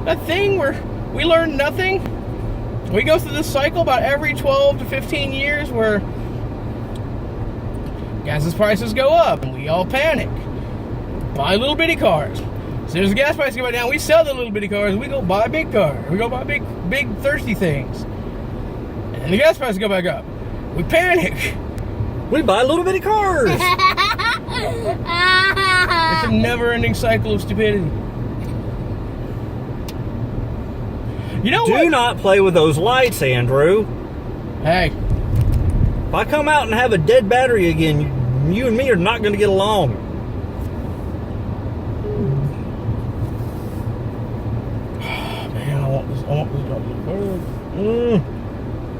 that thing where we learn nothing. We go through this cycle about every 12 to 15 years where gas prices go up and we all panic. Buy little bitty cars. As soon as the gas prices go down, we sell the little bitty cars and we go buy big cars. We go buy big thirsty things. And the gas prices go back up. We panic. We buy little bitty cars. It's a never-ending cycle of stupidity. You know what? Do not play with those lights, Andrew. Hey. If I come out and have a dead battery again, you and me are not going to get along. Man, I want this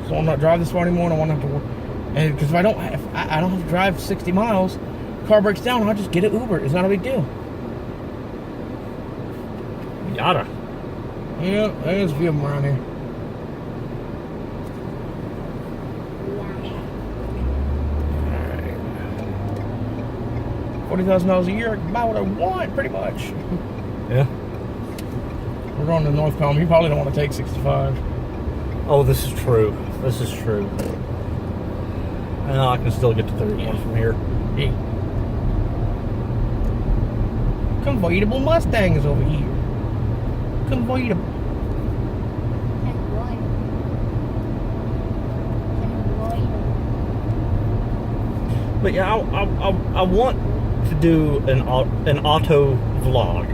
So I'm not drive this far anymore, and I want to have to work. And because if I don't have to drive 60 miles, car breaks down, I'll just get an Uber. It's not a big deal. Yada. Yeah, there's a few of them around here. $40,000 a year, I can buy what I want, pretty much. Yeah. We're going to North Palm. You probably don't want to take 65. Oh, this is true. This is true. I know I can still get to 31 from here. Yeah. Convertible Mustangs over here. Convertible. But yeah, I want to do an auto vlog,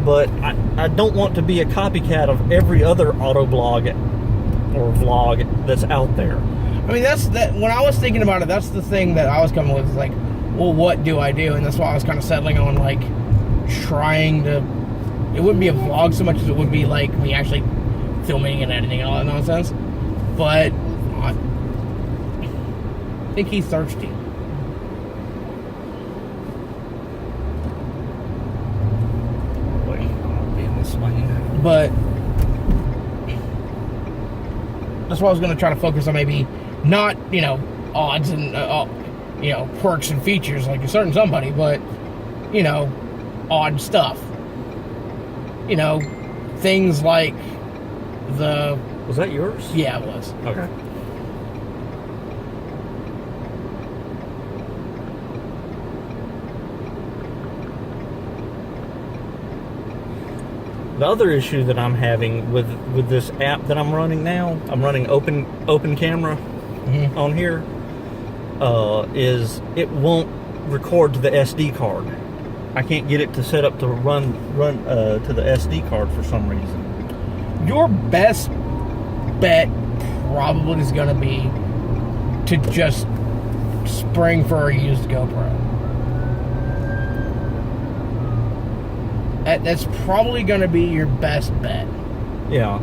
but I don't want to be a copycat of every other auto blog or vlog that's out there. I mean, when I was thinking about it, that's the thing that I was coming with, is like, well, what do I do? And that's why I was kind of settling on, like, trying to, it wouldn't be a vlog so much as it would be, like, me actually filming and editing and all that nonsense. But I think he's thirsty. But that's why I was going to try to focus on maybe not, odds and, quirks and features like a certain somebody, but, odd stuff. Things like the... Was that yours? Yeah, it was. Okay. The other issue that I'm having with this app that I'm running now, I'm running open camera on here, is it won't record to the SD card. I can't get it to set up to run to the SD card for some reason. Your best bet probably is going to be to just spring for a used GoPro. That's probably going to be your best bet. Yeah.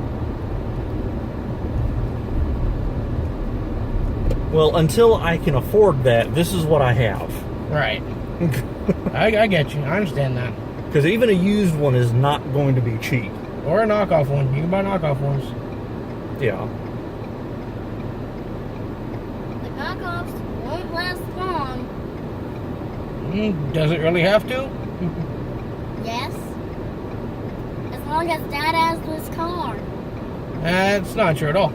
Well, until I can afford that, this is what I have. Right. I get you. I understand that. Because even a used one is not going to be cheap. Or a knockoff one. You can buy knockoff ones. Yeah. The knockoffs won't last long. Does it really have to? Yes. As long as Dad has this car. That's not true at all.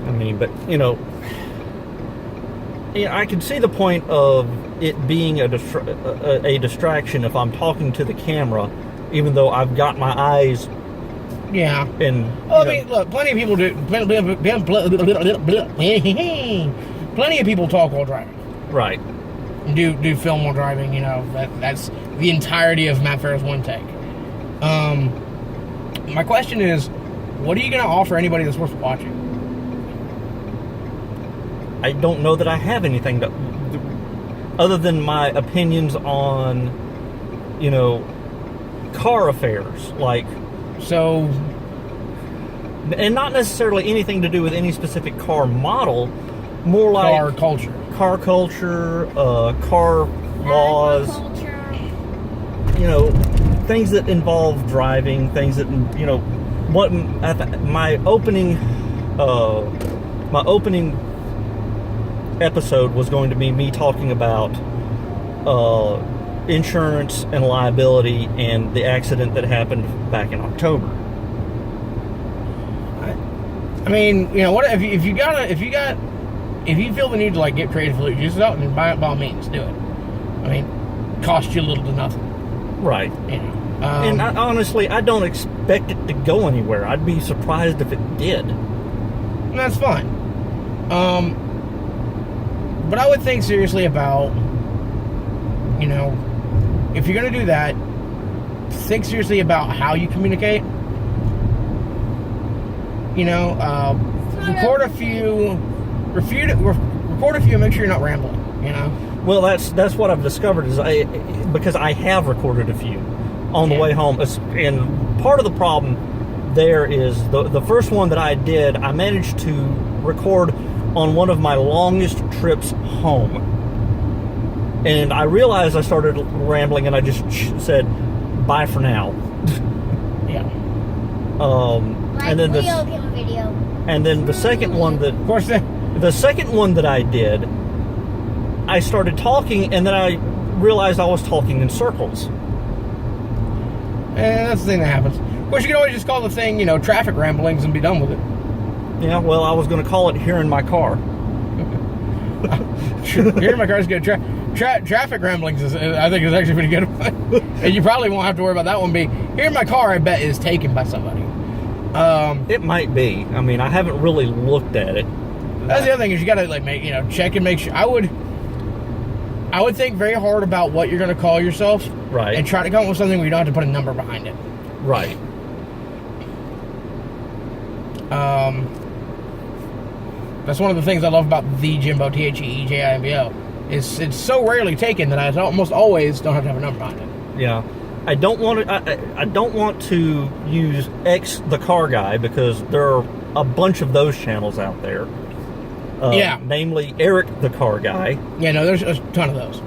I mean, but, I can see the point of it being a distraction if I'm talking to the camera, even though I've got my eyes. Yeah. And I mean, look, plenty of people do. Plenty of people talk while driving. Right. Do film while driving. That's the entirety of Matt Farah's one take. My question is, what are you going to offer anybody that's worth watching? I don't know that I have anything other than my opinions on, car affairs, and not necessarily anything to do with any specific car model, more like car culture, car laws, things that involve driving, things that, what my opening episode was going to be me talking about insurance and liability and the accident that happened back in October. I mean, you know, what if you feel the need to like get creative, use it out and by all means do it. I mean, cost you little to nothing. Right. You know. And honestly, I don't expect it to go anywhere. I'd be surprised if it did. And that's fine. But I would think seriously about, you know, if you're going to do that, think seriously about how you communicate. You know, record a few, and make sure you're not rambling, you know? Well, that's what I've discovered because I have recorded a few on the way home. And part of the problem there is the first one that I did, I managed to record on one of my longest trips home. And I realized I started rambling and I just said, bye for now. Yeah. Like and then video. And then the second one Of course, the second one that I did, I started talking and then I realized I was talking in circles. and that's the thing that happens. Of course, you can always just call the thing, you know, traffic ramblings and be done with it. Yeah, well, I was going to call it Here in My Car. Here in my car is good. Traffic ramblings I think is actually pretty good. And you probably won't have to worry about that one being here in my car. I bet is taken by somebody. It might be. I mean, I haven't really looked at it. That's the other thing is you got to like check and make sure. I would think very hard about what you're going to call yourself, Right. and try to come up with something where you don't have to put a number behind it. Right. That's one of the things I love about the Jimbo, THEEJIMBO. It's so rarely taken that I almost always don't have to have a number behind it. Yeah. I don't want to use X the Car Guy because there are a bunch of those channels out there. Yeah. Namely Eric the Car Guy. Yeah, no, there's a ton of those.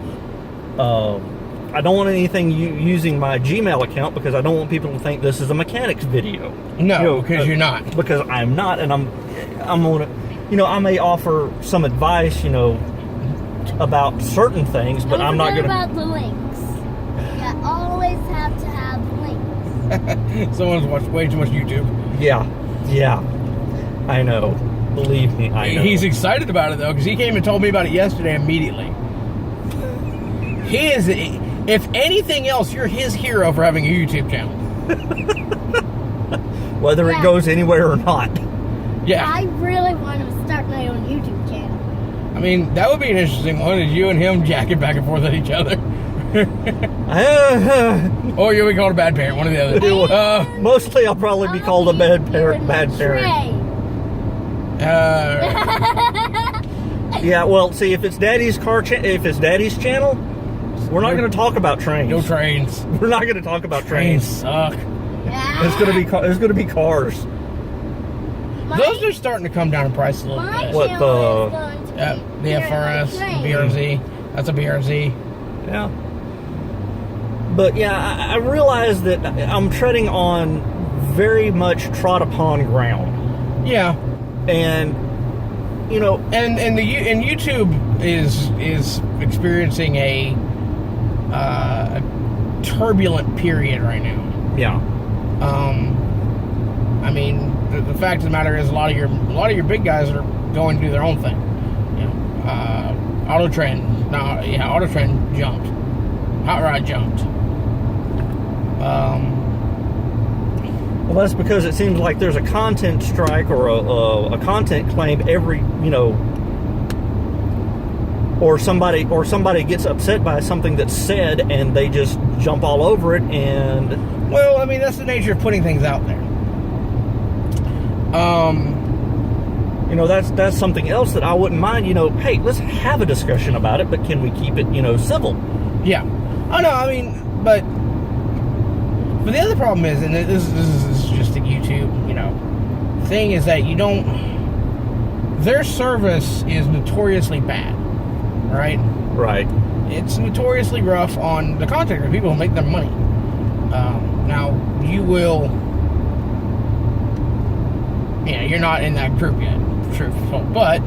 I don't want anything using my Gmail account because I don't want people to think this is a mechanics video. No, because you're not. Because I'm not, and I'm gonna, I may offer some advice, about certain things, but I'm not gonna. About the links. You always have to have links. Someone's watched way too much YouTube. Yeah, I know. Believe me, I know. He's excited about it though, because he came and told me about it yesterday immediately. He is, if anything else, you're his hero for having a YouTube channel. Whether it goes anywhere or not. Yeah. I really want to start my own YouTube channel. I mean, that would be an interesting one, is you and him jacking back and forth at each other. Or you'll be called a bad parent, one or the other. Mostly I'll probably be called a bad parent. Yeah, well, see, if it's Daddy's channel, we're not going to talk about trains. No trains. We're not going to talk about Trains trains. suck. It's going to be cars. Those are starting to come down in price a little bit. What, The FRS, BRZ. That's a BRZ. Yeah. But yeah, I realize that I'm treading on very much trod upon ground. Yeah. And and YouTube is experiencing a turbulent period right now. Yeah. I mean, the fact of the matter is a lot of your big guys are going to do their own thing. Autotrend jumped. Hot Rod jumped. Well, that's because it seems like there's a content strike or a content claim every, or somebody gets upset by something that's said and they just jump all over it. And well, I mean, that's the nature of putting things out there. That's something else that I wouldn't mind. Hey, let's have a discussion about it, but can we keep it, civil? Yeah. Oh no, I mean, but the other problem is, and this is just a YouTube, thing, is that their service is notoriously bad, right? Right. It's notoriously rough on the content creators, people who make their money. Now, you will, you're not in that group yet, truthful, but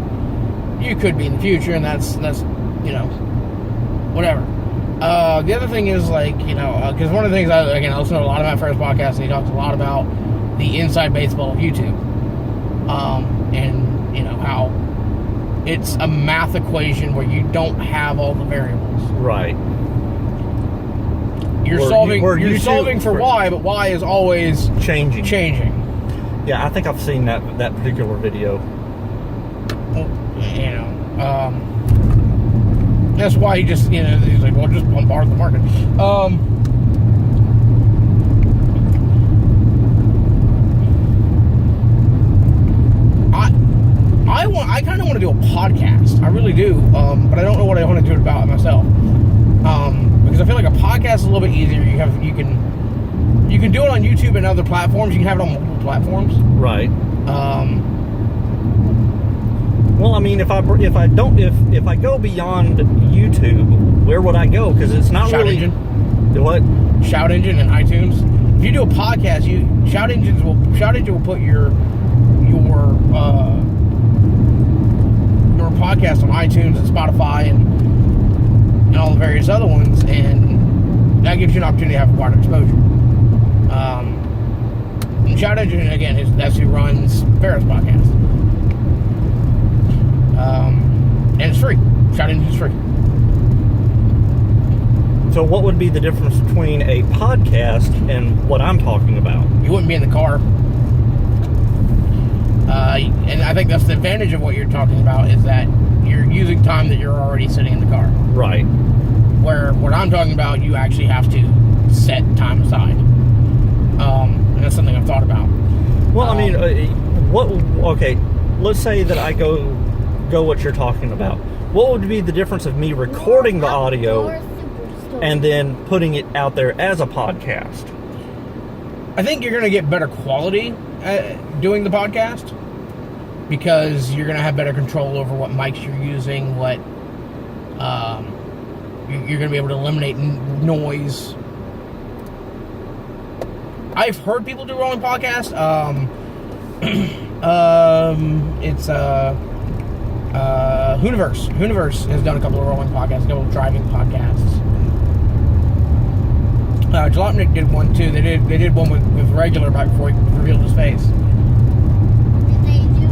you could be in the future, and that's whatever. The other thing is, like, because one of the things I listen to a lot of Matt Ferris podcasts, and he talks a lot about the inside baseball of YouTube. And, how it's a math equation where you don't have all the variables. Right. You're solving for Y, but Y is always changing. Yeah, I think I've seen that particular video. That's why he just, he's like, well, just bombard the market. I kind of want to do a podcast. I really do. But I don't know what I want to do about it myself. Because I feel like a podcast is a little bit easier. You can do it on YouTube and other platforms. You can have it on multiple platforms. Right. Well, I mean, if I go beyond YouTube, where would I go? Because it's not Shout really. Engine. What? Shout Engine and iTunes. If you do a podcast, Shout Engine will put your podcast on iTunes and Spotify and all the various other ones, and that gives you an opportunity to have a wider exposure. And Shout Engine, again, that's who runs Ferris podcast. And it's free. Shout Engine's free. So what would be the difference between a podcast and what I'm talking about? You wouldn't be in the car. And I think that's the advantage of what you're talking about, is that you're using time that you're already sitting in the car. Right. Where what I'm talking about, you actually have to set time aside. And that's something I've thought about. Well, I mean, okay, let's say that I go what you're talking about. What would be the difference of me recording the audio and then putting it out there as a podcast? I think you're going to get better quality doing the podcast, because you're going to have better control over what mics you're using, what you're going to be able to eliminate noise. I've heard people do rolling podcasts. It's Hooniverse. Hooniverse has done a couple of rolling podcasts, a couple of driving podcasts. Jalopnik did one too. They did one with Regular back before he revealed his face. Did they do?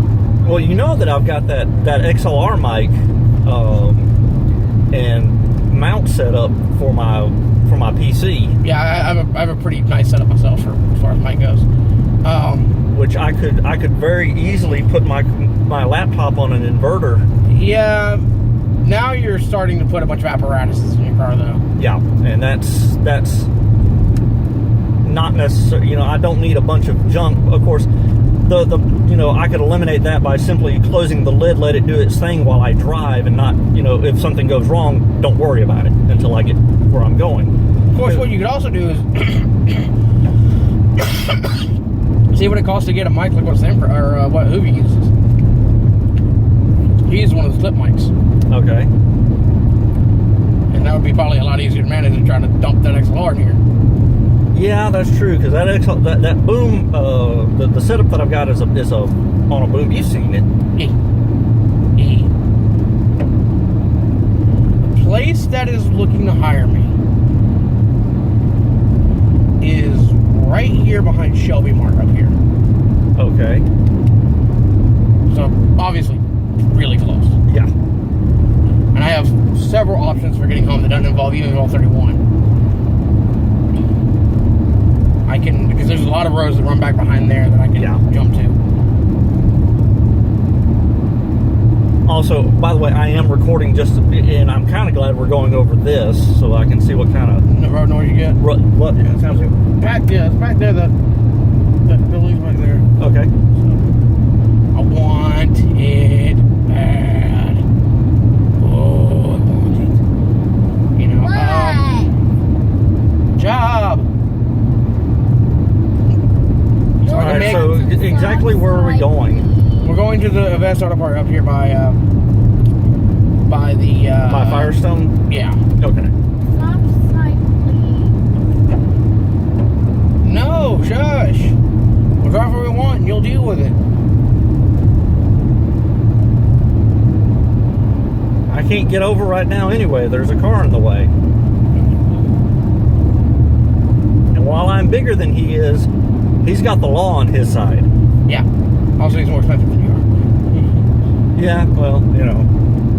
Well, you know that I've got that XLR mic and mount set up for my PC. Yeah, I have a pretty nice setup myself as far as mic goes. Which I could very easily put my laptop on an inverter. Yeah. Now you're starting to put a bunch of apparatuses in your car, though. Yeah, and that's not necessary. I don't need a bunch of junk. Of course, I could eliminate that by simply closing the lid, let it do its thing while I drive, and not, if something goes wrong, don't worry about it until I get where I'm going. Of course, what you could also do is see what it costs to get a mic like what Hoovy uses. He uses one of the flip mics. Okay. And that would be probably a lot easier to manage than trying to dump that XLR in here. Yeah, that's true, because that boom, the setup that I've got is on a boom. You've seen it. The place that is looking to hire me is right here behind Shelby Mart up here. Okay. So, obviously, really close. Yeah. And I have several options for getting home that don't involve even all 31. Because there's a lot of roads that run back behind there that I can jump to. Also, by the way, I am recording and I'm kind of glad we're going over this so I can see what kind of road noise you get. What? Yeah, it sounds like it's back there. That building's right there. Okay. I want it bad. Oh, I want it. Job. All right. So exactly where are we going? We're going to the Events Auto Park up here by the by Firestone. Yeah. Okay. Stop cycling. No, shush. We'll drive where we want, and you'll deal with it. I can't get over right now anyway. There's a car in the way. even bigger than he is, he's got the law on his side. Yeah. Also, he's more expensive than you are. Yeah, well, you know,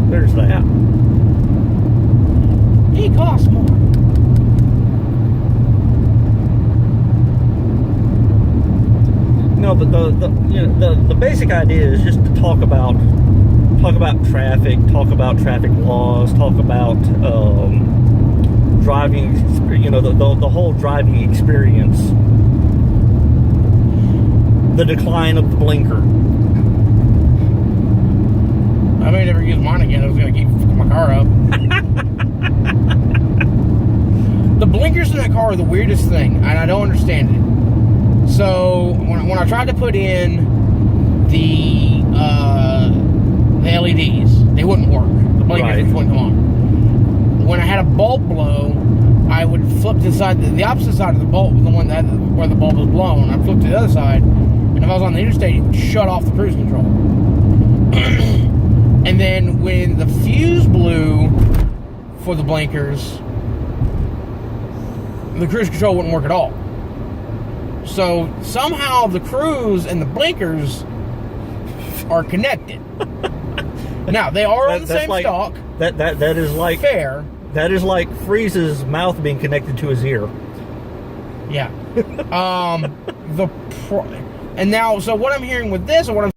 there's that. He costs more. No, but the basic idea is just to talk about traffic, talk about traffic laws, talk about driving. You know, the whole driving experience, the decline of the blinker. I may never use mine again. I was gonna keep my car up. The blinkers in that car are the weirdest thing, and I don't understand it. So when I tried to put in the LEDs, they wouldn't work. The blinkers Right. just wouldn't come on. When I had a bulb blow, I would flip to the opposite side of the bulb was the one that where the bulb was blown. I'd flip to the other side, and if I was on the interstate, it would shut off the cruise control. And then when the fuse blew for the blinkers, the cruise control wouldn't work at all. So somehow the cruise and the blinkers are connected. Now they are on the same stalk. That is like Fair. That is like Freeze's mouth being connected to his ear. Yeah. And now, so what I'm hearing with this, or what I'm